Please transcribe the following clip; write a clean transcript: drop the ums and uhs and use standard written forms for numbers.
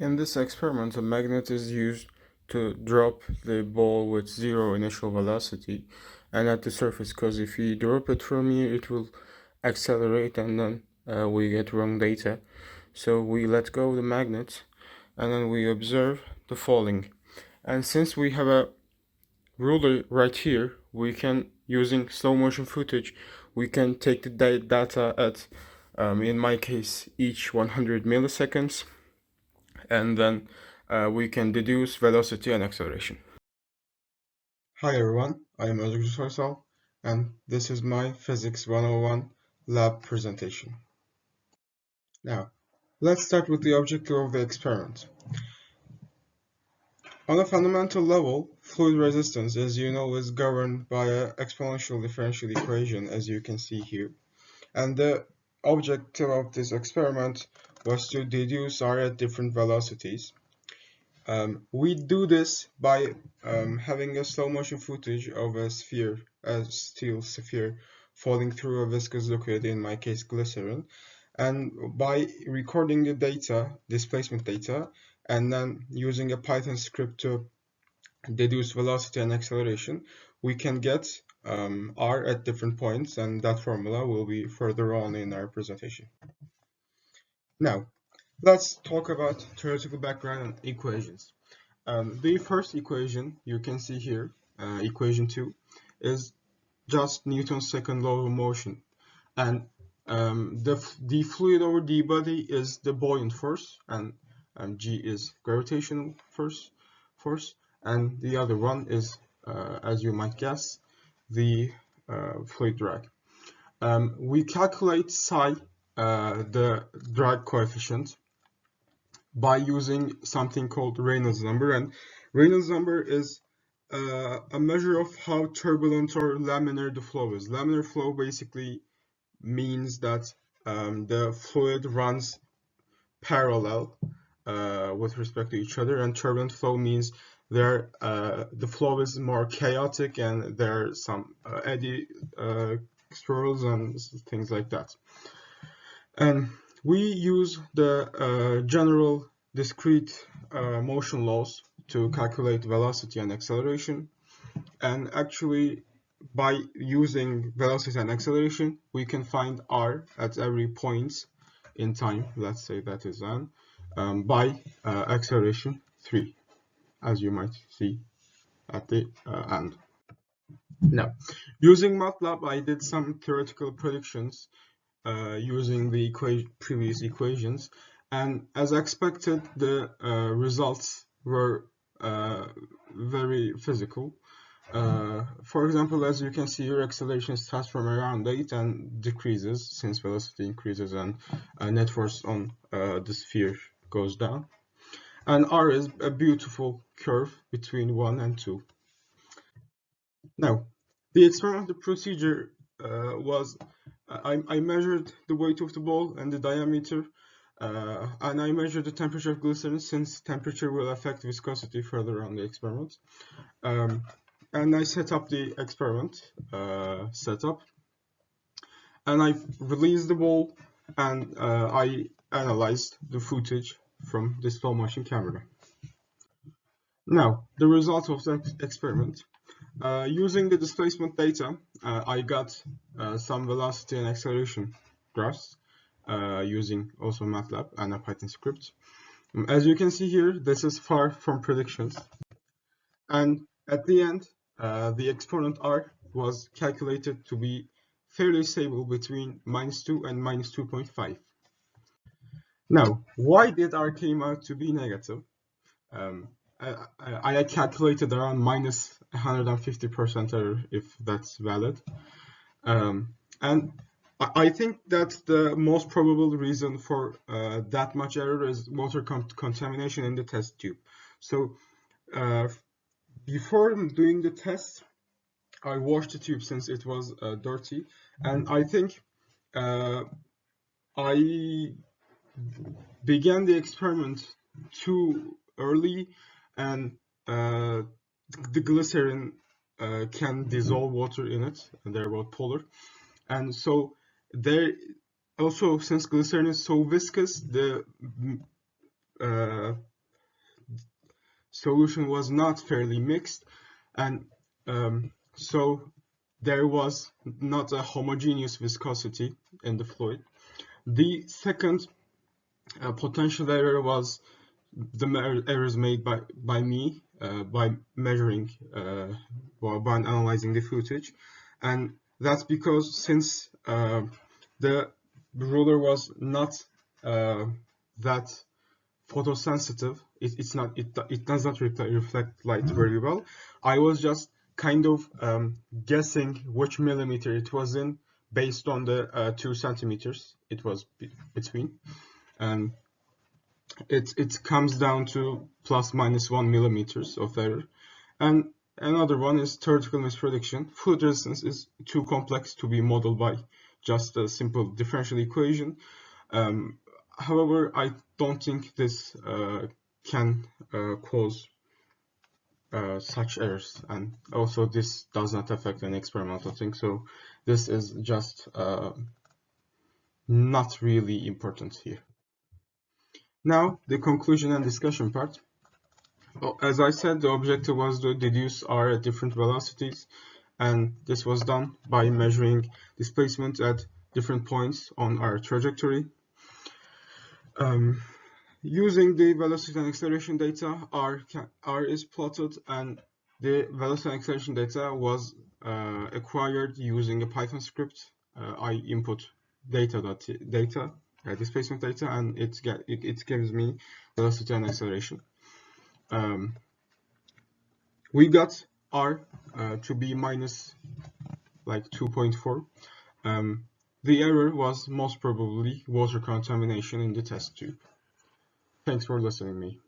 In this experiment, a magnet is used to drop the ball with zero initial velocity and at the surface, because if we drop it from here, it will accelerate and then we get wrong data. So we let go of the magnet and then we observe the falling. And since we have a ruler right here, we can, using slow motion footage, we can take the data at, in my case, each 100 milliseconds, and then we can deduce velocity and acceleration. Hi everyone, I am Özgür Soysal, and this is my Physics 101 lab presentation. Now, let's start with the objective of the experiment. On a fundamental level, fluid resistance, as you know, is governed by an exponential differential equation, as you can see here. And the objective of this experiment was to deduce R at different velocities. We do this by having a slow motion footage of a steel sphere falling through a viscous liquid, in my case glycerin, and by recording the data, displacement data, and then using a Python script to deduce velocity and acceleration, we can get R at different points, and that formula will be further on in our presentation. Now, let's talk about theoretical background and equations. The first equation you can see here, equation 2, is just Newton's second law of motion, and the fluid over the body is the buoyant force, and G is gravitational force, and the other one is, as you might guess, the fluid drag. We calculate psi, the drag coefficient, by using something called Reynolds number, and Reynolds number is a measure of how turbulent or laminar the flow is. Laminar flow basically means that the fluid runs parallel with respect to each other, and turbulent flow means the flow is more chaotic and there are some eddy swirls and things like that. And we use the general discrete motion laws to calculate velocity and acceleration. And actually, by using velocity and acceleration, we can find R at every point in time. Let's say that is n, by acceleration 3, as you might see at the end. Now, using MATLAB, I did some theoretical predictions using the previous equations, and as expected, the results were very physical. For example, as you can see, your acceleration starts from around 8 and decreases since velocity increases and net force on the sphere goes down. And R is a beautiful curve between 1 and 2. Now, the experimental procedure was I measured the weight of the ball and the diameter, and I measured the temperature of glycerin, since temperature will affect viscosity further on the experiment. And I set up the experiment setup, and I released the ball, and I analyzed the footage from the slow motion camera. Now, the result of that experiment. Using the displacement data, I got some velocity and acceleration graphs using also MATLAB and a Python script. As you can see here, this is far from predictions. And at the end, the exponent R was calculated to be fairly stable between -2 and -2.5. Now, why did R came out to be negative? I calculated around minus 150% error, if that's valid. And I think that the most probable reason for that much error is water contamination in the test tube. So before doing the test, I washed the tube since it was dirty, and I think I began the experiment too early, and the glycerin can dissolve water in it, and they're both polar. And so there also, since glycerin is so viscous, the solution was not fairly mixed, and so there was not a homogeneous viscosity in the fluid. The second potential error was the errors made by me by measuring or by analyzing the footage, and that's because since the ruler was not that photosensitive, it does not reflect light very well. I was just kind of guessing which millimeter it was in based on the 2 centimeters it was between, and it comes down to plus minus 1 millimeters of error. And another one is theoretical misprediction. Fluid resistance is too complex to be modeled by just a simple differential equation. However, I don't think this can cause such errors, and also this does not affect any experimental thing, so this is just not really important here. Now, the conclusion and discussion part. As I said, the objective was to deduce R at different velocities, and this was done by measuring displacement at different points on our trajectory. Using the velocity and acceleration data, R is plotted, and the velocity and acceleration data was acquired using a Python script. I input displacement data, and it gives me velocity and acceleration. We got R to be minus like 2.4. The error was most probably water contamination in the test tube. Thanks for listening to me.